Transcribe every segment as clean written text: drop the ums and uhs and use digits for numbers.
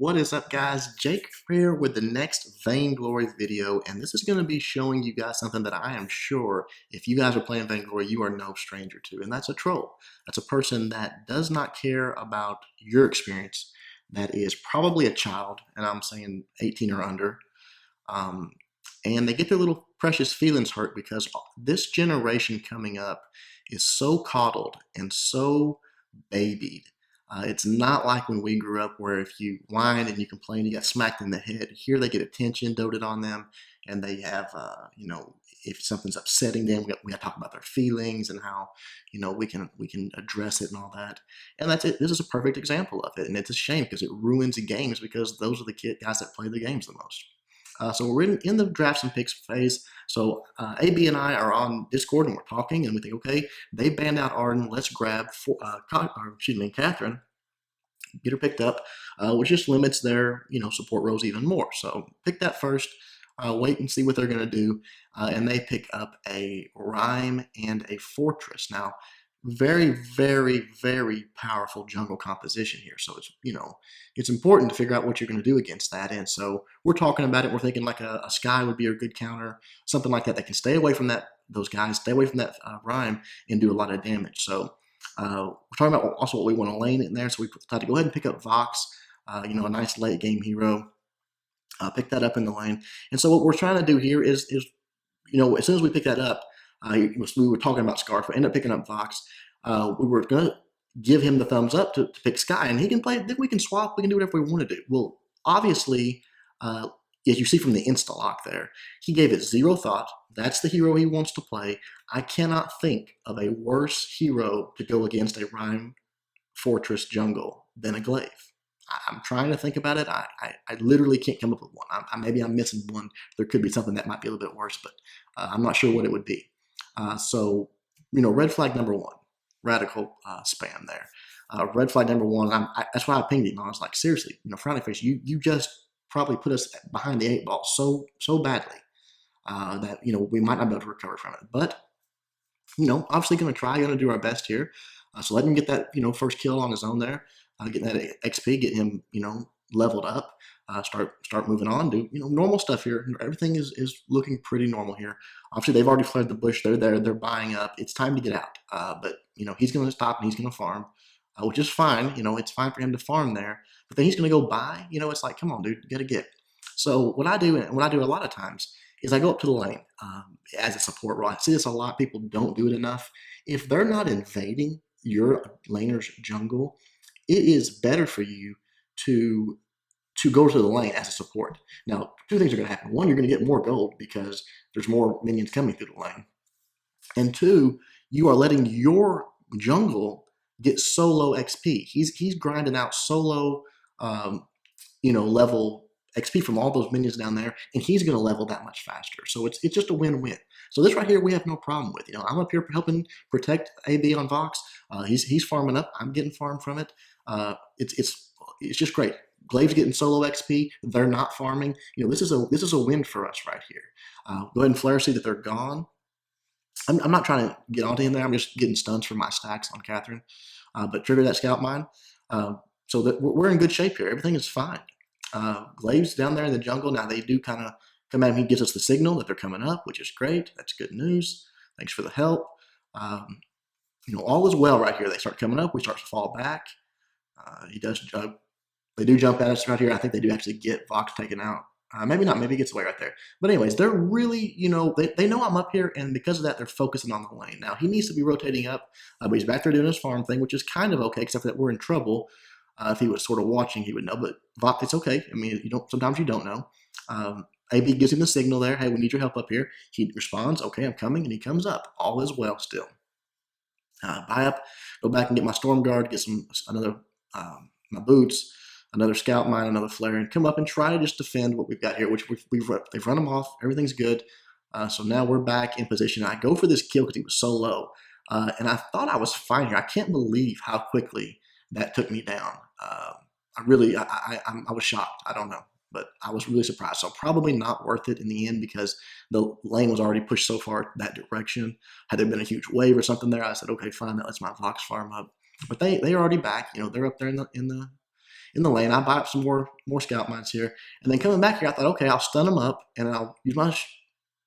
What is up, guys? Jake here with the next Vainglory video, and this is going to be showing you guys something that I am sure if you guys are playing Vainglory, you are no stranger to, and that's a troll. That's a person that does not care about your experience, that is probably a child, and I'm saying 18 or under, um, and they get their little precious feelings hurt because this generation coming up is so coddled and so babied. It's not like when we grew up where if you whine and you complain, you got smacked in the head. Here they get attention doted on them, and they have, if something's upsetting them, we got to talk about their feelings and how, we can address it and all that. And that's it. This is a perfect example of it, and it's a shame because it ruins the games because those are the guys that play the games the most. So we're in the drafts and picks phase. So AB and I are on Discord and we're talking, and we think, okay, they banned out Arden. Let's grab, Catherine, get her picked up, which just limits their, support roles even more. So pick that first. Wait and see what they're going to do, and they pick up a rhyme and a fortress. Now, very, very, very powerful jungle composition here. So it's important to figure out what you're going to do against that. And so we're talking about it. We're thinking like a Sky would be a good counter, something like that that can stay away from those guys, stay away from that rhyme, and do a lot of damage. So we're talking about also what we want to lane in there. So we decided to go ahead and pick up Vox, a nice late game hero. Pick that up in the lane. And so what we're trying to do here is as soon as we pick that up, we were talking about Scarf. We ended up picking up Vox. We were going to give him the thumbs up to pick Sky, and he can play. Then we can swap. We can do whatever we want to do. Well, obviously, as you see from the insta lock there, he gave it zero thought. That's the hero he wants to play. I cannot think of a worse hero to go against a Rhyme Fortress jungle than a Glaive. I'm trying to think about it. I literally can't come up with one. Maybe I'm missing one. There could be something that might be a little bit worse, but I'm not sure what it would be. So, red flag number one, radical spam there. Red flag number one, that's why I pinged him. I was like, seriously, frowny face, you just probably put us behind the eight ball so badly that, we might not be able to recover from it. But, obviously going to try, going to do our best here. So let him get that, first kill on his own there. Getting that XP, get him, leveled up, start moving on, do, normal stuff here. Everything is looking pretty normal here. Obviously, they've already fled the bush. They're there. They're buying up. It's time to get out. But, he's going to stop and he's going to farm, which is fine. It's fine for him to farm there. But then he's going to go buy. It's like, come on, dude, you got to get. So what I do a lot of times is I go up to the lane as a support role. I see this a lot. People don't do it enough. If they're not invading your laner's jungle, it is better for you to go to the lane as a support. Now, two things are going to happen. One, you're going to get more gold because there's more minions coming through the lane. And two, you are letting your jungle get solo XP. He's grinding out solo, level XP from all those minions down there, and he's going to level that much faster. So it's just a win-win. So this right here, we have no problem with. I'm up here helping protect AB on Vox. He's farming up. I'm getting farmed from it. It's just great. Glaive's getting solo XP. They're not farming. This is a win for us right here. Go ahead and flare, see that they're gone. I'm not trying to get onto him there. I'm just getting stuns for my stacks on Catherine. But trigger that scout mine. So that we're in good shape here. Everything is fine. Glaive's down there in the jungle. Now they do kind of come at him. He gives us the signal that they're coming up, which is great. That's good news. Thanks for the help. All is well right here. They start coming up. We start to fall back. He does jump. They do jump at us right here. I think they do actually get Vox taken out. Maybe not. Maybe he gets away right there. But anyways, they're really, they know I'm up here, and because of that, they're focusing on the lane. Now, he needs to be rotating up, but he's back there doing his farm thing, which is kind of okay, except that we're in trouble. If he was sort of watching, he would know. But Vox, it's okay. I mean, sometimes you don't know. AB gives him the signal there. Hey, we need your help up here. He responds, okay, I'm coming, and he comes up. All is well still. Buy up, go back and get my Storm Guard, get another my boots, another Scout Mine, another Flare, and come up and try to just defend what we've got here, which they've run them off. Everything's good. So now we're back in position. I go for this kill because he was so low, and I thought I was fine here. I can't believe how quickly that took me down. I was shocked. I don't know, but I was really surprised. So probably not worth it in the end because the lane was already pushed so far that direction. Had there been a huge wave or something there, I said, okay, fine, that lets my Vox farm up. But they're already back. They're up there in in the lane. I buy up some more scout mines here, and then coming back here, I thought, okay, I'll stun them up and I'll use my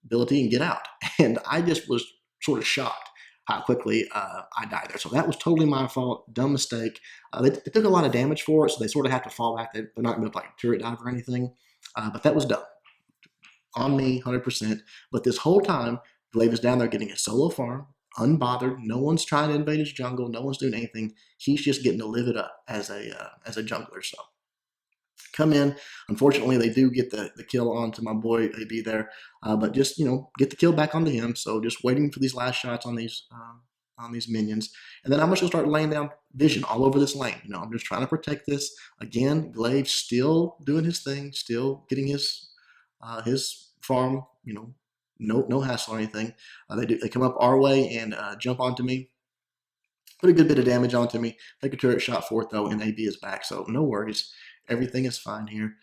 ability and get out. And I just was sort of shocked how quickly I died there. So that was totally my fault, dumb mistake. They took a lot of damage for it, so they sort of have to fall back. They're not going to like turret dive or anything, but that was dumb on me, 100%. But this whole time, Glaive is down there getting a solo farm, unbothered. No one's trying to invade his jungle. No one's doing anything. He's just getting to live it up as a jungler. So come in. Unfortunately, they do get the kill onto my boy AB there, but just get the kill back onto him. So just waiting for these last shots on these minions, and then I'm just gonna start laying down vision all over this lane. I'm just trying to protect this. Again, Glaive still doing his thing, still getting his farm. No hassle or anything. They come up our way and jump onto me. Put a good bit of damage onto me. Take a turret shot for it though, and AB is back, so no worries. Everything is fine here.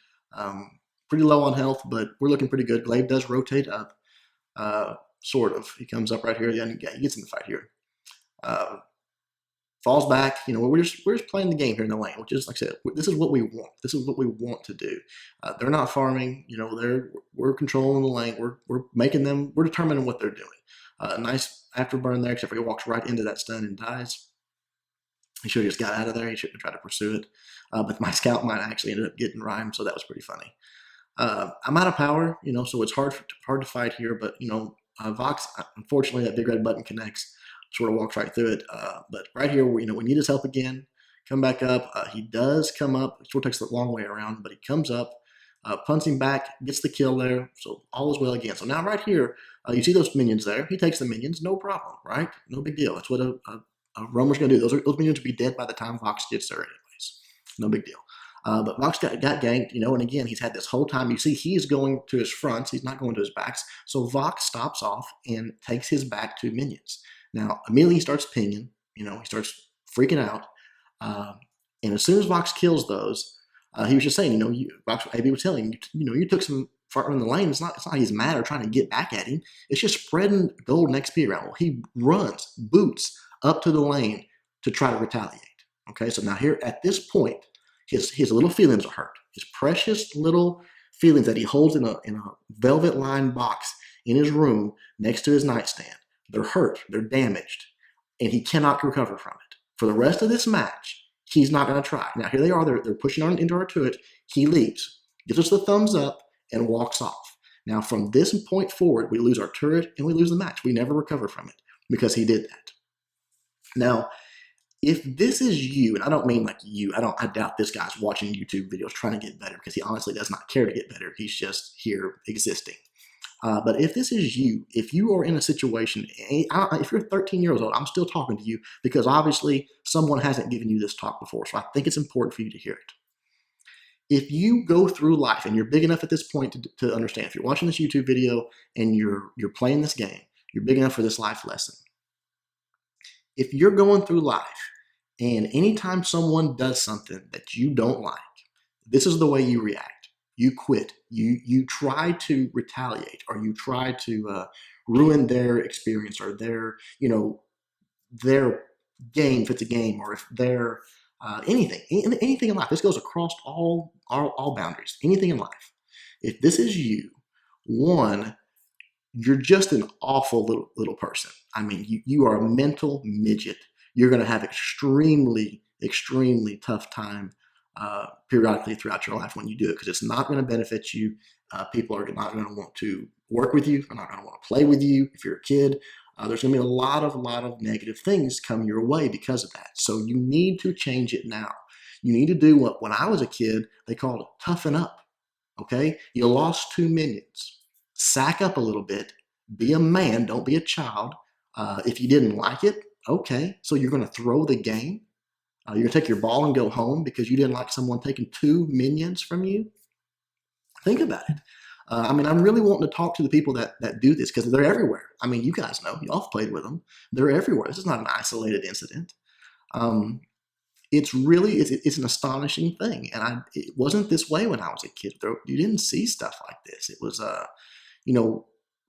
Pretty low on health, but we're looking pretty good. Glaive does rotate up, sort of. He comes up right here. Yeah, he gets in the fight here. Falls back. We're just playing the game here in the lane, which is, like I said, this is what we want. This is what we want to do. They're not farming. We're controlling the lane. We're making them. We're determining what they're doing. Nice afterburn there, except for he walks right into that stun and dies. He should have just got out of there. He shouldn't have tried to pursue it. But my scout mine actually ended up getting rhymed, so that was pretty funny. I'm out of power, so it's hard to fight here. But Vox, unfortunately, that big red button connects, sort of walks right through it. But right here, we need his help again. Come back up. He does come up. It sort of takes the long way around, but he comes up, punts him back, gets the kill there. So all is well again. So now right here, you see those minions there. He takes the minions, no problem, right? No big deal. That's what a roamer's going to do. Those minions will be dead by the time Vox gets there anyways. No big deal. But Vox got ganked, and again, he's had this whole time. You see, he's going to his fronts. He's not going to his backs. So Vox stops off and takes his back to minions. Now, immediately he starts pinging. He starts freaking out. And as soon as Vox kills those, he was just saying, Vox, AB was telling him, you took some far in the lane. It's not he's mad or trying to get back at him. It's just spreading gold and XP around. Well, he runs, boots up to the lane to try to retaliate. Okay, so now here at this point, his little feelings are hurt. His precious little feelings that he holds in a velvet lined box in his room next to his nightstand. They're hurt. They're damaged, and he cannot recover from it. For the rest of this match, he's not going to try. Now here they are. They're pushing on into our turret. He leaves, gives us the thumbs up, and walks off. Now from this point forward, we lose our turret and we lose the match. We never recover from it because he did that. Now, if this is you, and I don't mean like you, I doubt this guy's watching YouTube videos trying to get better, because he honestly does not care to get better. He's just here existing. But if this is you, if you are in a situation, if you're 13 years old, I'm still talking to you because obviously someone hasn't given you this talk before. So I think it's important for you to hear it. If you go through life and you're big enough at this point to understand, if you're watching this YouTube video and you're playing this game, you're big enough for this life lesson. If you're going through life and anytime someone does something that you don't like, this is the way you react. You quit. You try to retaliate, or you try to ruin their experience, or their game if it's a game, or if they're anything in life. This goes across all boundaries. Anything in life. If this is you, one, you're just an awful little person. I mean, you are a mental midget. You're going to have extremely tough time periodically throughout your life when you do it, because it's not going to benefit you. People are not going to want to work with you. They're not going to want to play with you. If you're a kid, there's going to be a lot of negative things come your way because of that. So you need to change it now. You need to do what, when I was a kid, they called toughen up. Okay? You lost 2 minions. Sack up a little bit. Be a man. Don't be a child. If you didn't like it, okay. So you're going to throw the game. You're going to take your ball and go home because you didn't like someone taking 2 minions from you? Think about it. I mean, I'm really wanting to talk to the people that do this, because they're everywhere. I mean, you guys know. Y'all have played with them. They're everywhere. This is not an isolated incident. It's an astonishing thing. And it wasn't this way when I was a kid. You didn't see stuff like this. It was,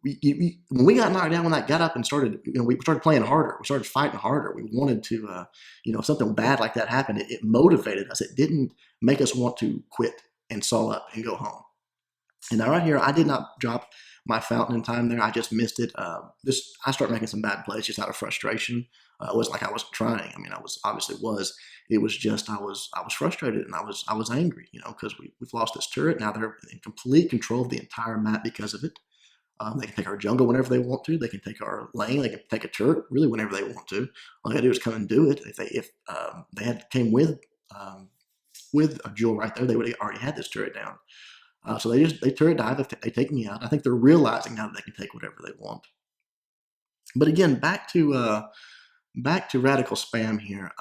when we got knocked down, when I got up and started, we started playing harder. We started fighting harder. We wanted to, if something bad like that happened, it motivated us. It didn't make us want to quit and saw up and go home. And now right here, I did not drop my fountain in time there. I just missed it. I started making some bad plays just out of frustration. It wasn't like I wasn't trying. I mean, I was obviously was. It was just I was frustrated and I was angry, because we've lost this turret. Now they're in complete control of the entire map because of it. They can take our jungle whenever they want to. They can take our lane. They can take a turret really whenever they want to. All they gotta do is come and do it. If they had came with a jewel right there, they would have already had this turret down. So they turret dive. They take me out. I think they're realizing now that they can take whatever they want. But again, back to radical spam here.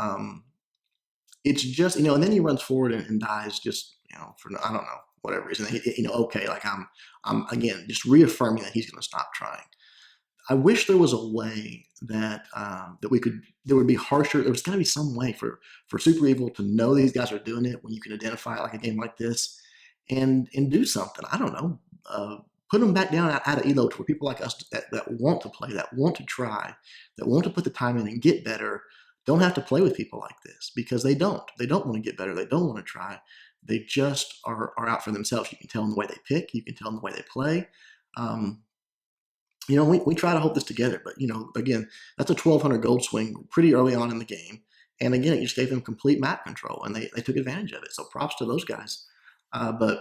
It's just and then he runs forward and dies just for I don't know whatever reason. Okay, like I'm again just reaffirming that he's going to stop trying. I wish there was a way that there would be harsher. There was going to be some way for Super Evil to know these guys are doing it when you can identify like a game like this and do something. I don't know. Put them back down out of elo to where people like us that want to play, that want to try, that want to put the time in and get better, don't have to play with people like this because they don't. They don't want to get better. They don't want to try. They just are out for themselves. You can tell in the way they pick. You can tell in the way they play. We try to hold this together, but again, that's a 1,200 gold swing pretty early on in the game, and again, it just gave them complete map control, and they took advantage of it. So props to those guys. But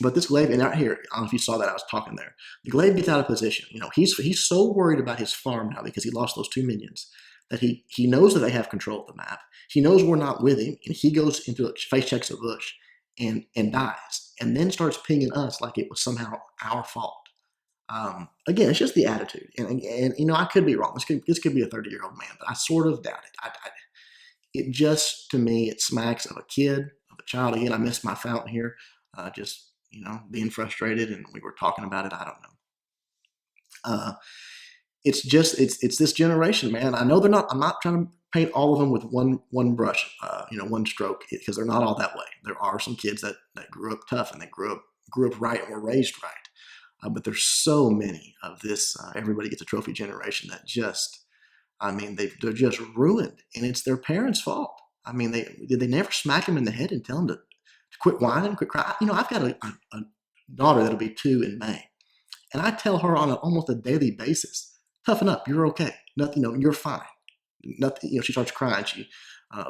this glaive, and out here, I don't know if you saw that I was talking there. The glaive gets out of position. He's so worried about his farm now because he lost those 2 minions that he knows that they have control of the map. He knows we're not with him, and he goes into face checks a bush and dies, and then starts pinging us like it was somehow our fault. Again, it's just the attitude, and I could be wrong. This could be a 30-year-old man, but I sort of doubt it. It just to me it smacks of a kid, of a child. Again, I missed my fountain here, just being frustrated, and we were talking about it. I don't know. It's this generation, man. I know they're not. I'm not trying to paint all of them with one brush, one stroke, because they're not all that way. There are some kids that grew up tough and they grew up right and were raised right. But there's so many of this everybody gets a trophy generation that they're just ruined, and it's their parents' fault. I mean, they never smack them in the head and tell them to quit whining, quit crying. I've got a daughter that'll be 2 in May, and I tell her on almost a daily basis, toughen up, you're okay. Nothing, you're fine. Nothing, she starts crying, she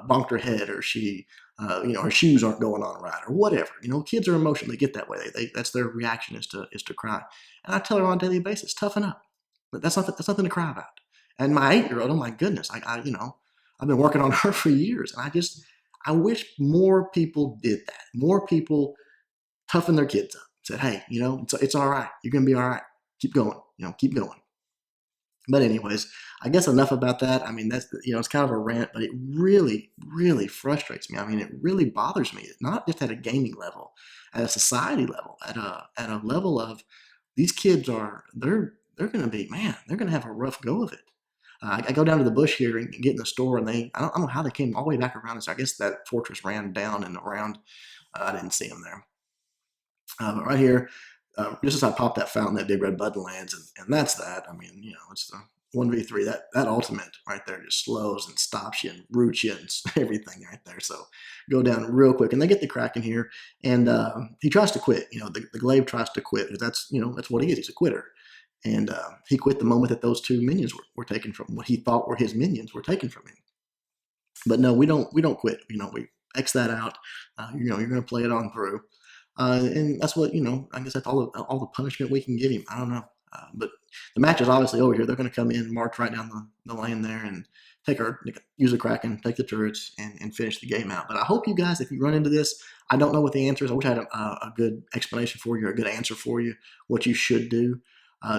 bonked her head, or she, her shoes aren't going on right, or whatever. Kids are emotional; they get that way. That's their reaction is to cry. And I tell her on a daily basis, toughen up. But that's nothing to cry about. And my 8-year-old, oh my goodness, I've been working on her for years, and I wish more people did that. More people toughen their kids up. Said, hey, it's all right. You're gonna be all right. Keep going. Keep going. But anyways, I guess enough about that. I mean, that's it's kind of a rant, but it really, really frustrates me. I mean, it really bothers me. Not just at a gaming level, at a society level, at a level of these kids they're going to be, man, they're going to have a rough go of it. I go down to the bush here and get in the store, and I don't know how they came all the way back around this. I guess that fortress ran down and around. I didn't see them there. But right here, just as I pop that fountain, that big red button lands, and that's that. I mean, it's the 1v3. That ultimate right there just slows and stops you and roots you and everything right there. So go down real quick, and they get the Kraken here, and he tries to quit. The glaive tries to quit. That's that's what he is. He's a quitter, and he quit the moment that those 2 minions were taken from what he thought were his minions were taken from him. But no, we don't quit. We X that out. You're going to play it on through. And that's what, I guess that's all the punishment we can give him. I don't know. But the match is obviously over here. They're going to come in, march right down the lane there, and use a Kraken, take the turrets, and finish the game out. But I hope you guys, if you run into this, I don't know what the answer is. I wish I had a good explanation for you, or a good answer for you, what you should do.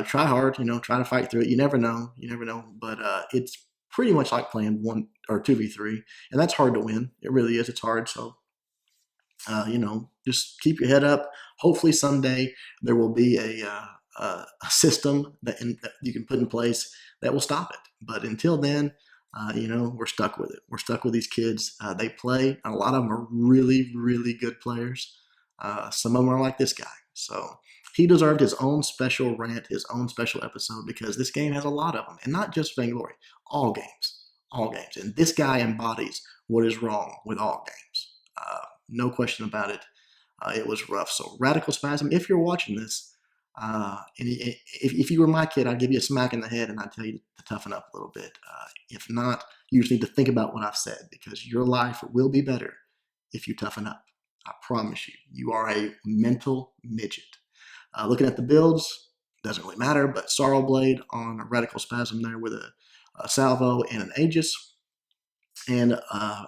Try hard, try to fight through it. You never know. But it's pretty much like playing 1 or 2v3, and that's hard to win. It really is. It's hard. So just keep your head up. Hopefully someday there will be a system that you can put in place that will stop it. But until then, we're stuck with it. We're stuck with these kids. They play. A lot of them are really, really good players. Some of them are like this guy. So he deserved his own special rant, his own special episode, because this game has a lot of them, and not just Vainglory, all games, all games. And this guy embodies what is wrong with all games. No question about it. It was rough. So Radical Spasm, if you're watching this, and if you were my kid, I'd give you a smack in the head and I'd tell you to toughen up a little bit. If not, you just need to think about what I've said, because your life will be better if you toughen up. I promise you. You are a mental midget. Looking at the builds, doesn't really matter, but Sorrow Blade on a Radical Spasm there with a Salvo and an Aegis. And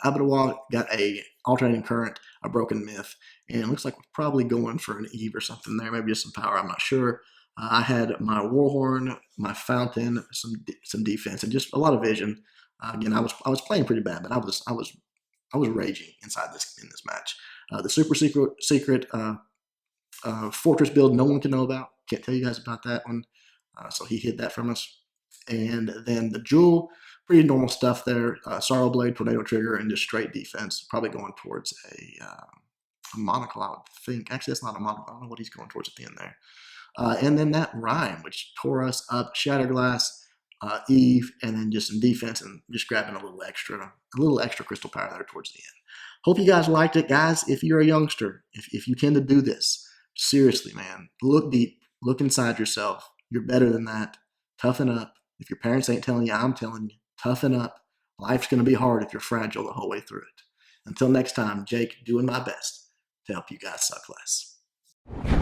Abaddawar got a Alternating Current, a Broken Myth, and it looks like we're probably going for an Eve or something there, maybe just some power, I'm not sure. I had my Warhorn, my Fountain, some defense, and just a lot of vision. Again, I was playing pretty bad, but I was raging in this match. The super secret fortress build no one can know about. Can't tell you guys about that one. So he hid that from us. And then the Jewel, pretty normal stuff there. Sorrow Blade, Tornado Trigger, and just straight defense. Probably going towards a monocle, I would think. Actually, that's not a monocle. I don't know what he's going towards at the end there. And then that Rhyme, which tore us up. Shatterglass, Eve, and then just some defense and just grabbing a little extra crystal power there towards the end. Hope you guys liked it. Guys, if you're a youngster, if you tend to do this, seriously, man, look deep. Look inside yourself. You're better than that. Toughen up. If your parents ain't telling you, I'm telling you. Toughen up. Life's going to be hard if you're fragile the whole way through it. Until next time, Jake, doing my best to help you guys suck less.